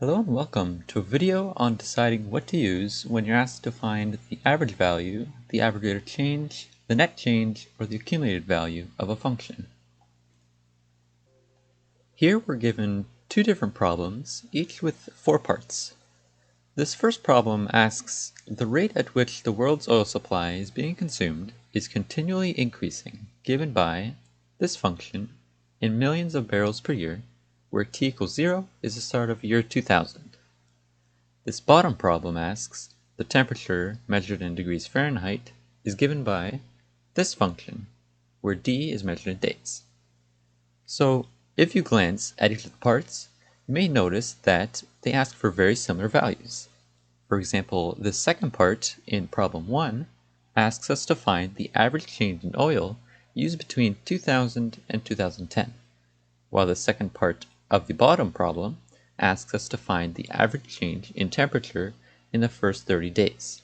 Hello and welcome to a video on deciding what to use when you're asked to find the average value, the average rate of change, the net change, or the accumulated value of a function. Here we're given two different problems, each with 4 parts. This first problem asks, the rate at which the world's oil supply is being consumed is continually increasing, given by this function in millions of barrels per year, where t equals 0 is the start of year 2000. This bottom problem asks, the temperature measured in degrees Fahrenheit is given by this function, where d is measured in days. So if you glance at each of the parts, you may notice that they ask for very similar values. For example, the second part in problem 1 asks us to find the average change in oil used between 2000 and 2010, while the second part of the bottom problem asks us to find the average change in temperature in the first 30 days.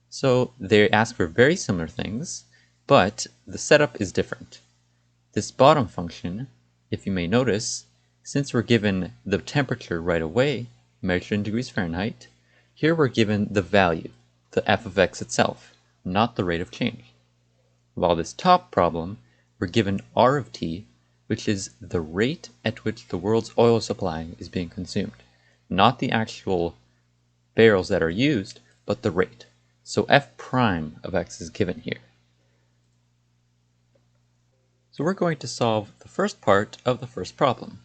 So they ask for very similar things, but the setup is different. This bottom function, if you may notice, since we're given the temperature right away, measured in degrees Fahrenheit, here we're given the value, the f of x itself, not the rate of change. While this top problem, we're given r of t, which is the rate at which the world's oil supply is being consumed. Not the actual barrels that are used, but the rate. So f prime of x is given here. So we're going to solve the first part of the first problem.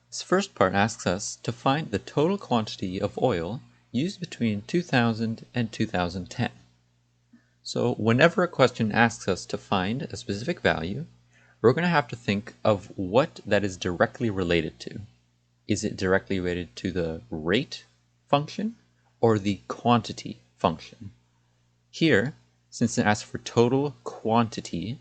This first part asks us to find the total quantity of oil used between 2000 and 2010. So whenever a question asks us to find a specific value, we're going to have to think of what that is directly related to. Is it directly related to the rate function or the quantity function? Here, since it asks for total quantity,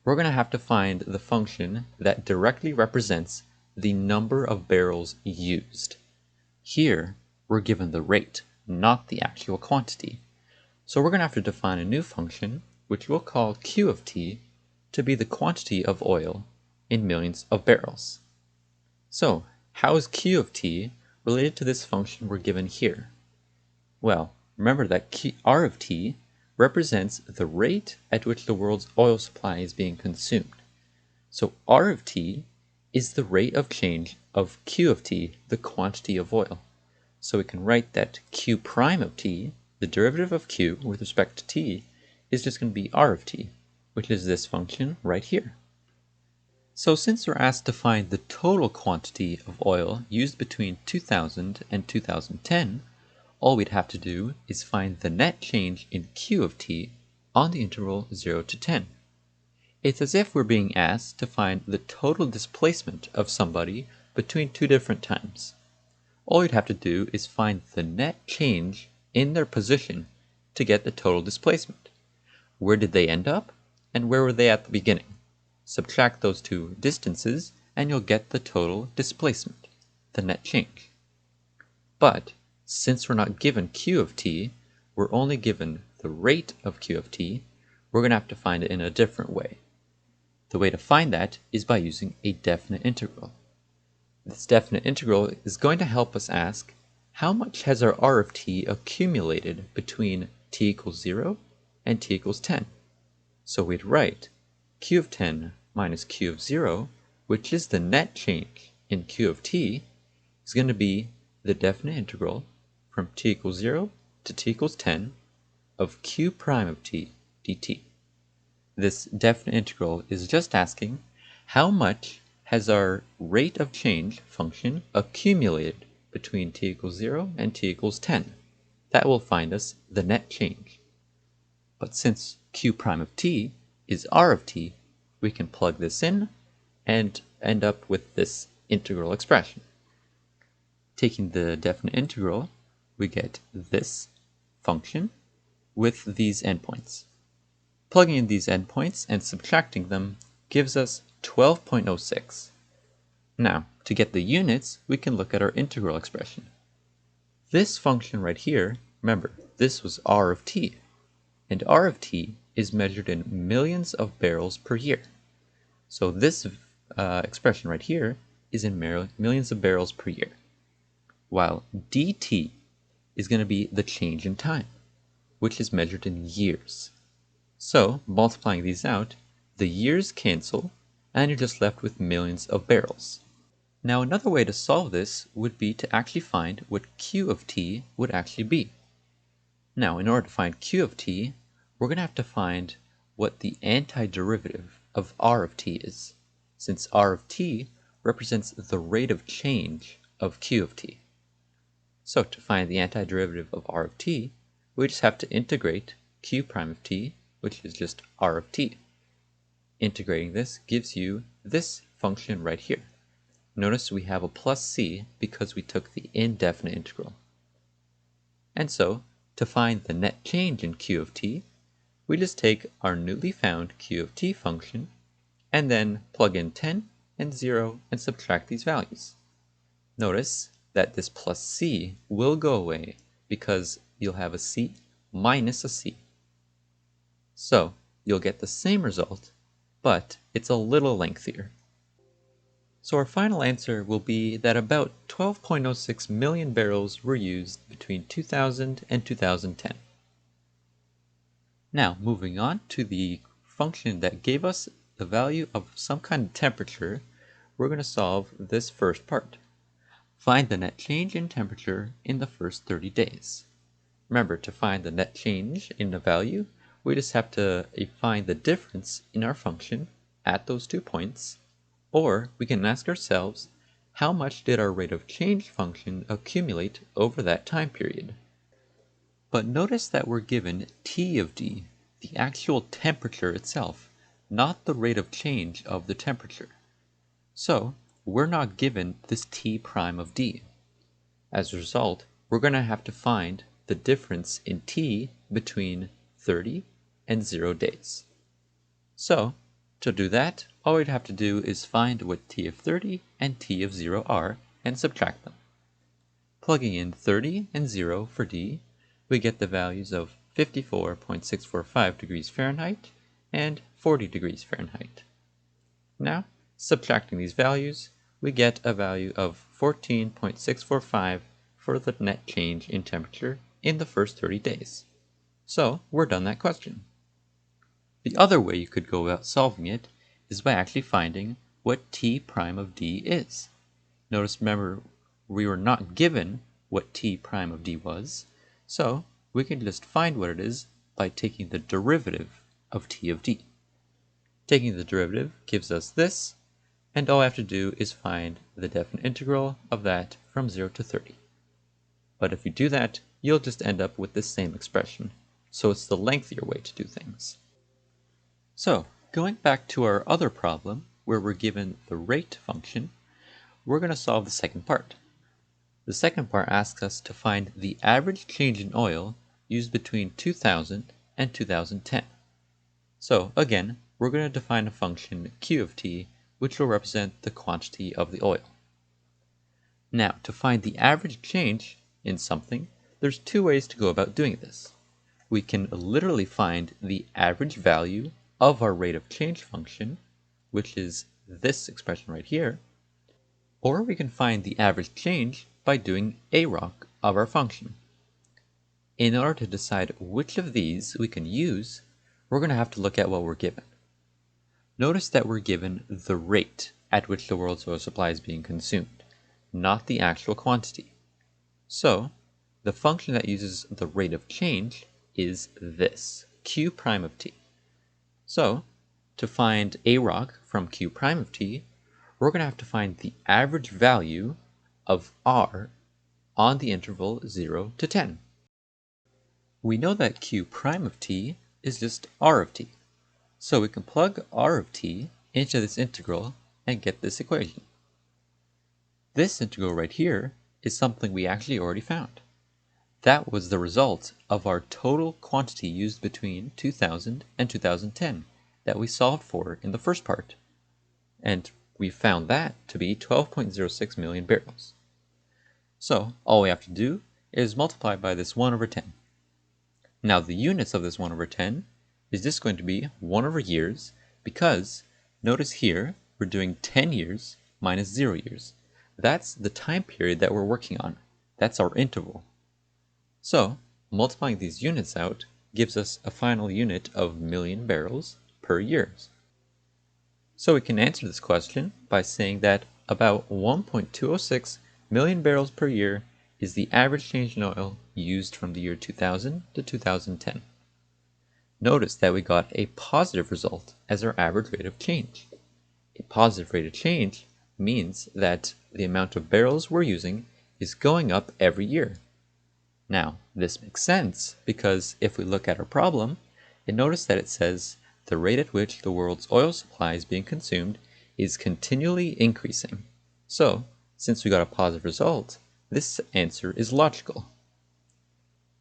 we're going to have to find the function that directly represents the number of barrels used. Here, we're given the rate, not the actual quantity. So we're going to have to define a new function, which we'll call Q of t, to be the quantity of oil in millions of barrels. So, how is Q of t related to this function we're given here? Well, remember that R of t represents the rate at which the world's oil supply is being consumed. So R of t is the rate of change of Q of t, the quantity of oil. So we can write that Q prime of t, the derivative of Q with respect to t, is just going to be R of t, which is this function right here. So since we're asked to find the total quantity of oil used between 2000 and 2010, all we'd have to do is find the net change in Q of t on the interval 0 to 10. It's as if we're being asked to find the total displacement of somebody between two different times. All you'd have to do is find the net change in their position to get the total displacement. Where did they end up, and where were they at the beginning? Subtract those two distances, and you'll get the total displacement, the net change. But since we're not given Q of t, we're only given the rate of Q of t, we're going to have to find it in a different way. The way to find that is by using a definite integral. This definite integral is going to help us ask, how much has our R of t accumulated between t equals 0 and t equals 10? So we'd write Q of 10 minus Q of 0, which is the net change in Q of t, is going to be the definite integral from t equals 0 to t equals 10 of Q prime of t dt. This definite integral is just asking how much has our rate of change function accumulated between t equals 0 and t equals 10. That will find us the net change. But since Q prime of t is R of t, we can plug this in and end up with this integral expression. Taking the definite integral, we get this function with these endpoints. Plugging in these endpoints and subtracting them gives us 12.06. Now, to get the units, we can look at our integral expression. This function right here, remember, this was R of t, and R of t is measured in millions of barrels per year. So this expression right here is in millions of barrels per year. while dt is going to be the change in time, which is measured in years. So, multiplying these out, the years cancel, and you're just left with millions of barrels. Now, another way to solve this would be to actually find what Q of t would actually be. Now, in order to find Q of t, we're going to have to find what the antiderivative of R of t is, since R of t represents the rate of change of Q of t. So to find the antiderivative of R of t, we just have to integrate Q prime of t, which is just R of t. Integrating this gives you this function right here. Notice we have a plus c because we took the indefinite integral. And so, to find the net change in Q of t, we just take our newly found Q of t function and then plug in 10 and 0 and subtract these values. Notice that this plus c will go away because you'll have a c minus a c. So you'll get the same result, but it's a little lengthier. So our final answer will be that about 12.06 million barrels were used between 2000 and 2010. Now, moving on to the function that gave us the value of some kind of temperature, we're going to solve this first part. Find the net change in temperature in the first 30 days. Remember, to find the net change in the value, we just have to find the difference in our function at those 2 points, or we can ask ourselves, how much did our rate of change function accumulate over that time period? But notice that we're given T of d, the actual temperature itself, not the rate of change of the temperature. So we're not given this T prime of d. As a result, we're going to have to find the difference in T between 30 and 0 days. So to do that, all we'd have to do is find what T of 30 and T of 0 are and subtract them. Plugging in 30 and 0 for d, we get the values of 54.645 degrees Fahrenheit and 40 degrees Fahrenheit. Now, subtracting these values, we get a value of 14.645 for the net change in temperature in the first 30 days. So, we're done that question. The other way you could go about solving it is by actually finding what T prime of d is. Notice, remember, we were not given what T prime of d was, so we can just find what it is by taking the derivative of T of d. Taking the derivative gives us this, and all I have to do is find the definite integral of that from 0 to 30. But if you do that, you'll just end up with the same expression, so it's the lengthier way to do things. So, going back to our other problem, where we're given the rate function, we're going to solve the second part. The second part asks us to find the average change in oil used between 2000 and 2010. So again, we're going to define a function Q of t, which will represent the quantity of the oil. Now, to find the average change in something, there's 2 ways to go about doing this. We can literally find the average value of our rate of change function, which is this expression right here, or we can find the average change by doing arog of our function. In order to decide which of these we can use, we're going to have to look at what we're given. Notice that we're given the rate at which the world's oil supply is being consumed, not the actual quantity. So, the function that uses the rate of change is this, Q prime of t. So, to find arog from Q prime of t, we're going to have to find the average value of R on the interval 0 to 10. We know that Q prime of t is just R of t, so we can plug R of t into this integral and get this equation. This integral right here is something we actually already found. That was the result of our total quantity used between 2000 and 2010 that we solved for in the first part. And we found that to be 12.06 million barrels. So all we have to do is multiply by this 1 over 10. Now the units of this 1 over 10 is just going to be 1 over years, because notice here we're doing 10 years minus 0 years. That's the time period that we're working on. That's our interval. So, multiplying these units out gives us a final unit of million barrels per year. So we can answer this question by saying that about 1.206 million barrels per year is the average change in oil used from the year 2000 to 2010. Notice that we got a positive result as our average rate of change. A positive rate of change means that the amount of barrels we're using is going up every year. Now, this makes sense because if we look at our problem, and notice that it says the rate at which the world's oil supply is being consumed is continually increasing. So, since we got a positive result, this answer is logical.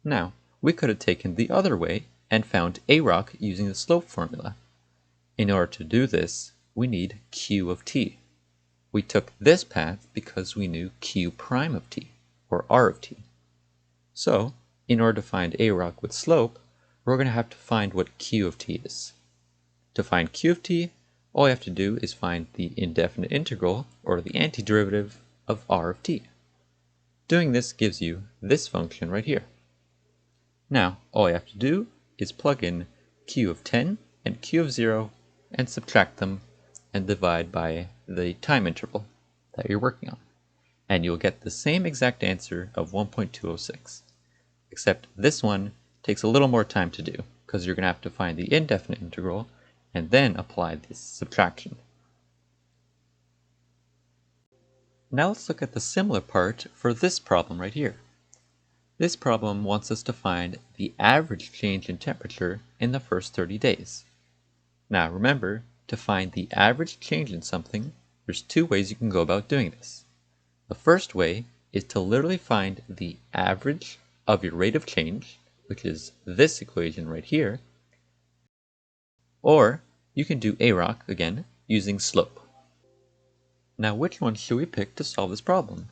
Now, we could have taken the other way and found AROC using the slope formula. In order to do this, we need Q of t. We took this path because we knew Q prime of t, or R of t. So, in order to find AROC with slope, we're going to have to find what Q of t is. To find Q of t, all we have to do is find the indefinite integral, or the antiderivative, of R of t. Doing this gives you this function right here. Now, all you have to do is plug in Q of 10 and Q of 0 and subtract them and divide by the time interval that you're working on. And you'll get the same exact answer of 1.206. Except this one takes a little more time to do because you're going to have to find the indefinite integral and then apply this subtraction. Now let's look at the similar part for this problem right here. This problem wants us to find the average change in temperature in the first 30 days. Now remember, to find the average change in something, there's two ways you can go about doing this. The first way is to literally find the average of your rate of change, which is this equation right here, or you can do AROC again using slope. Now which one should we pick to solve this problem?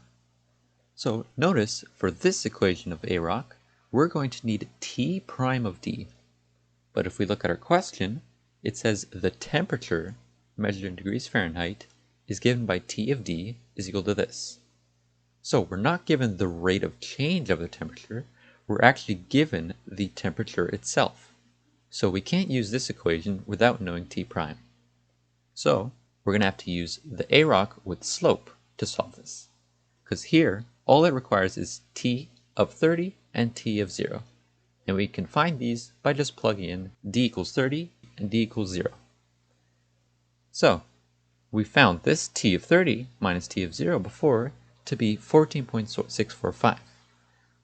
So notice for this equation of AROC, we're going to need T prime of D. But if we look at our question, it says the temperature measured in degrees Fahrenheit is given by T of D is equal to this. So we're not given the rate of change of the temperature, we're actually given the temperature itself. So we can't use this equation without knowing T prime. So we're going to have to use the AROC with slope to solve this. Because here, all it requires is T of 30 and T of 0. And we can find these by just plugging in D equals 30 and D equals 0. So we found this T of 30 minus T of 0 before to be 14.645.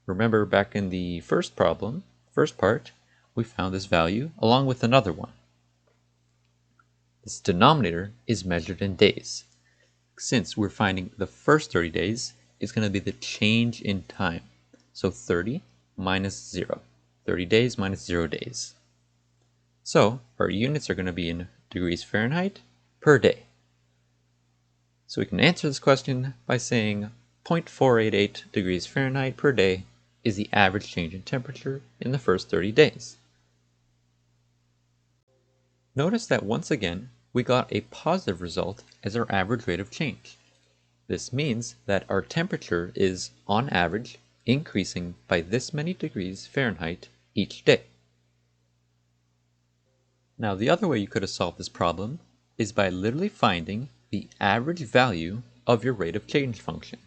Remember back in the first problem, first part, we found this value along with another one. This denominator is measured in days. Since we're finding the first 30 days, it's going to be the change in time. So 30 minus 0. 30 days minus 0 days. So our units are going to be in degrees Fahrenheit per day. So we can answer this question by saying 0.488 degrees Fahrenheit per day is the average change in temperature in the first 30 days. Notice that once again, we got a positive result as our average rate of change. This means that our temperature is, on average, increasing by this many degrees Fahrenheit each day. Now the other way you could have solved this problem is by literally finding the average value of your rate of change function.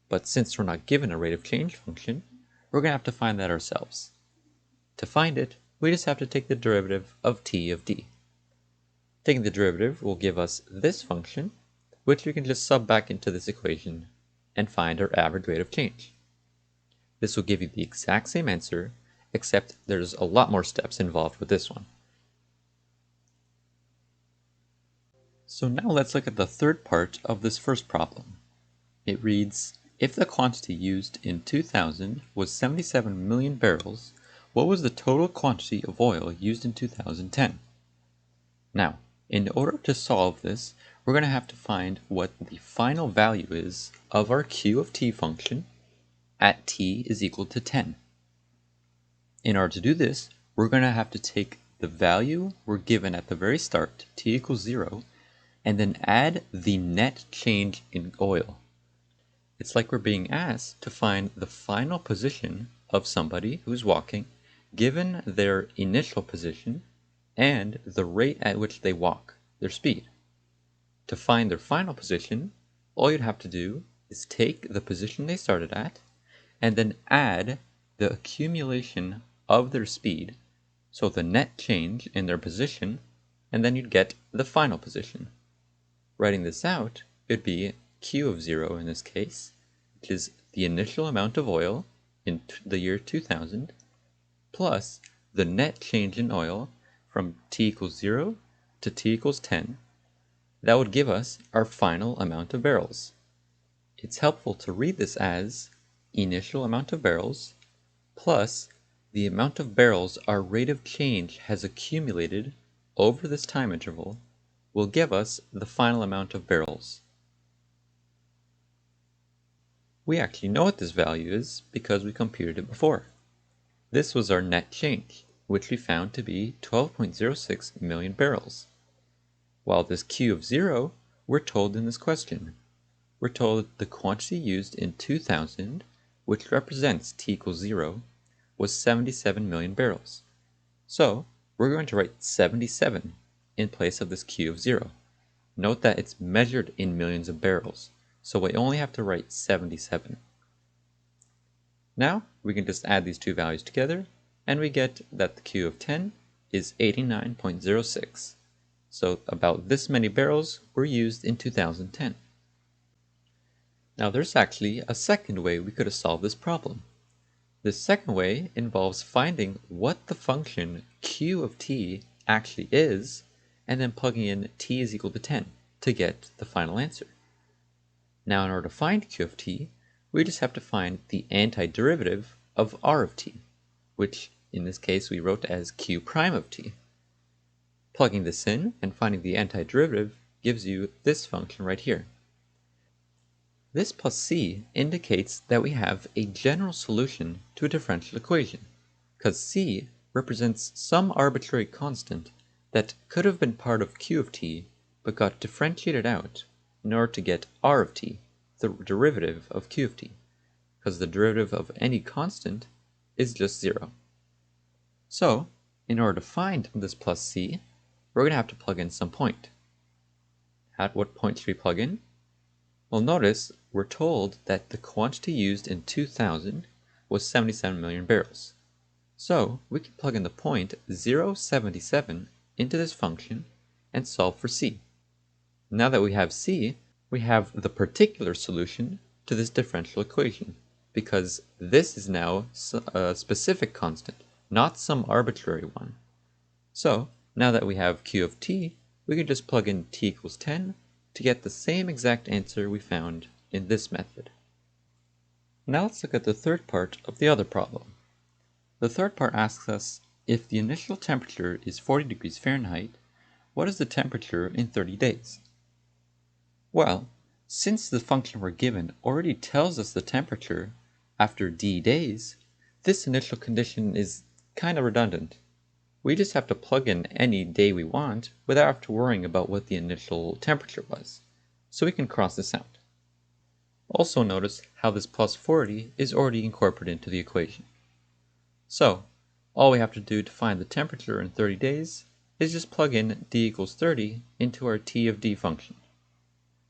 But since we're not given a rate of change function, we're going to have to find that ourselves. To find it, we just have to take the derivative of T of D. Taking the derivative will give us this function, which we can just sub back into this equation and find our average rate of change. This will give you the exact same answer, except there's a lot more steps involved with this one. So now let's look at the third part of this first problem. It reads, if the quantity used in 2000 was 77 million barrels, what was the total quantity of oil used in 2010? Now, in order to solve this, we're going to have to find what the final value is of our Q of t function at t is equal to 10. In order to do this, we're going to have to take the value we're given at the very start, t equals 0, and then add the net change in oil. It's like we're being asked to find the final position of somebody who's walking, given their initial position and the rate at which they walk, their speed. To find their final position, all you'd have to do is take the position they started at and then add the accumulation of their speed, so the net change in their position, and then you'd get the final position. Writing this out, it'd be Q of 0 in this case, which is the initial amount of oil in the year 2000, plus the net change in oil from t equals 0 to t equals 10. That would give us our final amount of barrels. It's helpful to read this as initial amount of barrels plus the amount of barrels our rate of change has accumulated over this time interval will give us the final amount of barrels. We actually know what this value is because we computed it before. This was our net change, which we found to be 12.06 million barrels. While this Q of 0, we're told in this question. We're told the quantity used in 2000, which represents t equals 0, was 77 million barrels. So we're going to write 77 in place of this Q of 0. Note that it's measured in millions of barrels, so we only have to write 77. Now we can just add these two values together, and we get that the Q of 10 is 89.06. So about this many barrels were used in 2010. Now there's actually a second way we could have solved this problem. This second way involves finding what the function Q of t actually is, and then plugging in t is equal to 10 to get the final answer. Now in order to find Q of t, we just have to find the antiderivative of r of t, which in this case we wrote as q prime of t. Plugging this in and finding the antiderivative gives you this function right here. This plus c indicates that we have a general solution to a differential equation, because c represents some arbitrary constant that could have been part of q of t but got differentiated out in order to get r of t, the derivative of q of t, because the derivative of any constant is just 0. So, in order to find this plus c, we're going to have to plug in some point. At what point should we plug in? Well, notice we're told that the quantity used in 2000 was 77 million barrels. So we can plug in the point 0.77 into this function and solve for c. Now that we have c, we have the particular solution to this differential equation, because this is now a specific constant, not some arbitrary one. So now that we have q of t, we can just plug in t equals 10 to get the same exact answer we found in this method. Now let's look at the third part of the other problem. The third part asks us, if the initial temperature is 40 degrees Fahrenheit, what is the temperature in 30 days? Well, since the function we're given already tells us the temperature after d days, this initial condition is kind of redundant. We just have to plug in any day we want without having to worrying about what the initial temperature was. So we can cross this out. Also notice how this plus 40 is already incorporated into the equation. So, all we have to do to find the temperature in 30 days is just plug in d equals 30 into our t of d function.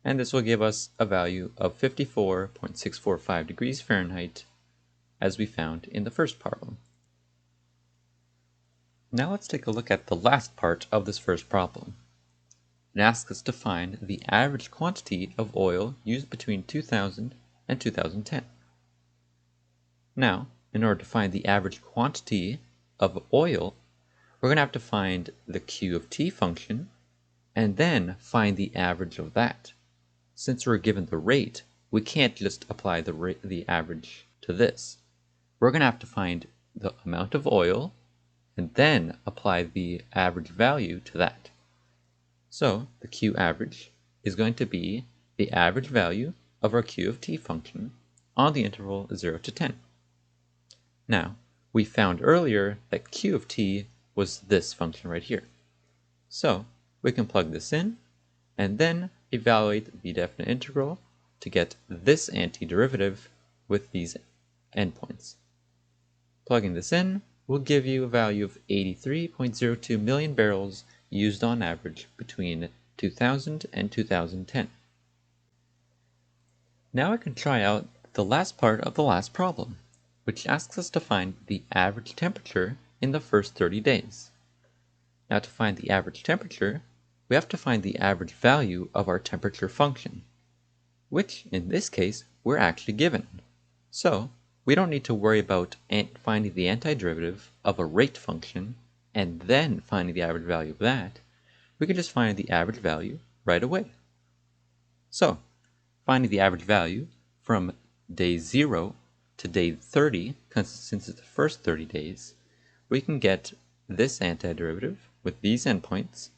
And this will give us a value of 54.645 degrees Fahrenheit, as we found in the first problem. Now let's take a look at the last part of this first problem. It asks us to find the average quantity of oil used between 2000 and 2010. Now, in order to find the average quantity of oil, we're going to have to find the Q of t function and then find the average of that. Since we're given the rate, we can't just apply the average to this. We're going to have to find the amount of oil and then apply the average value to that. So the Q average is going to be the average value of our Q of t function on the interval 0 to 10. Now, we found earlier that Q of t was this function right here. So we can plug this in and then evaluate the definite integral to get this antiderivative with these endpoints. Plugging this in will give you a value of 83.02 million barrels used on average between 2000 and 2010. Now I can try out the last part of the last problem, which asks us to find the average temperature in the first 30 days. Now to find the average temperature, we have to find the average value of our temperature function, which in this case we're actually given. So we don't need to worry about finding the antiderivative of a rate function and then finding the average value of that. We can just find the average value right away. So finding the average value from day 0 to day 30, since it's the first 30 days, we can get this antiderivative with these endpoints,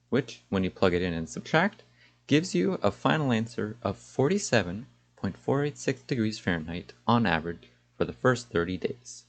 which, when you plug it in and subtract, gives you a final answer of 47.486 degrees Fahrenheit on average for the first 30 days.